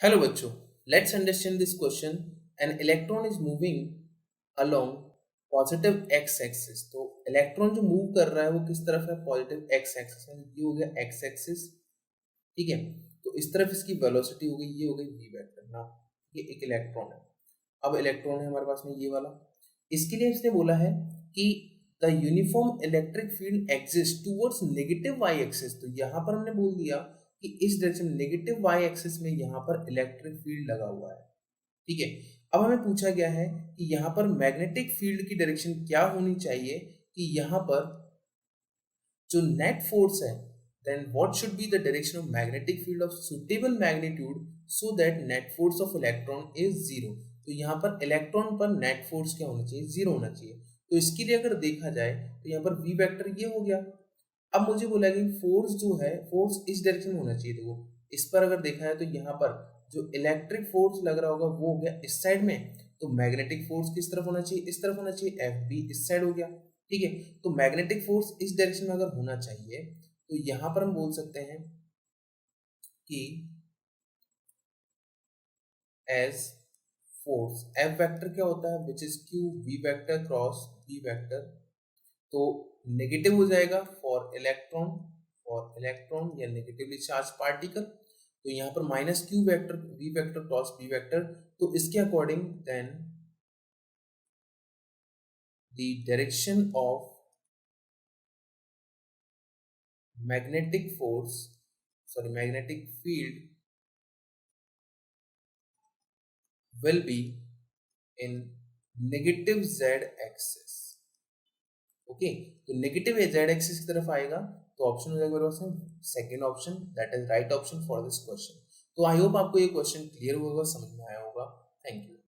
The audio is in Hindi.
Hello बच्चों, let's understand this question. An electron is moving along positive x axis. तो इलेक्ट्रॉन जो मूव कर रहा है वो किस तरफ है? पॉजिटिव x एक्सिस में। ये हो गया x एक्सिस, ठीक है। तो इस तरफ इसकी वेलोसिटी हो गई, ये हो गई v वेक्टर ना। ये एक इलेक्ट्रॉन है। अब इलेक्ट्रॉन है हमारे पास में ये वाला। इसके लिए इसने बोला है कि the uniform electric field exist towards negative y axis. तो यहाँ पर हमने बोल दिया कि इस डायरेक्शन नेगेटिव y एक्सिस में यहाँ पर इलेक्ट्रिक फील्ड लगा हुआ है, ठीक है। अब हमें पूछा गया है कि यहाँ पर मैग्नेटिक फील्ड की डायरेक्शन क्या होनी चाहिए कि यहाँ पर जो नेट फोर्स है, then what should be the direction of magnetic field of suitable magnitude so that net force of electron is zero। तो यहाँ पर इलेक्ट्रॉन पर नेट फोर्स क्या होना चाहिए? जीरो होना चाहिए। तो इसके लिए अगर देखा जाए तो यहाँ पर v वेक्टर ये हो गया। अब मुझे बोला कि फोर्स जो है, फोर्स इस डायरेक्शन में होना चाहिए। देखो इस पर अगर देखा है तो यहाँ पर जो इलेक्ट्रिक फोर्स लग रहा होगा वो हो गया इस साइड में। तो मैग्नेटिक फोर्स किस तरफ होना चाहिए? इस तरफ होना चाहिए। एफ बी इस साइड हो गया, ठीक है। तो मैग्नेटिक फोर्स इस डायरेक्शन में अगर होना चाहिए तो यहाँ पर हम बोल सकते हैं कि एज फोर्स एफ वेक्टर क्या होता है, which is q v vector cross v vector. तो नेगेटिव हो जाएगा फॉर इलेक्ट्रॉन या नेगेटिवली चार्ज पार्टिकल। तो यहाँ पर minus q vector v vector cross v vector. तो इसके according then the direction of magnetic force, sorry magnetic field will be in negative z axis। Okay, तो नेगेटिव z एक्सिस की तरफ आएगा। तो ऑप्शन हो जाएगा second option, that is right option for this question. तो आई होप आपको ये क्वेश्चन क्लियर होगा, समझ में आया होगा। Thank you.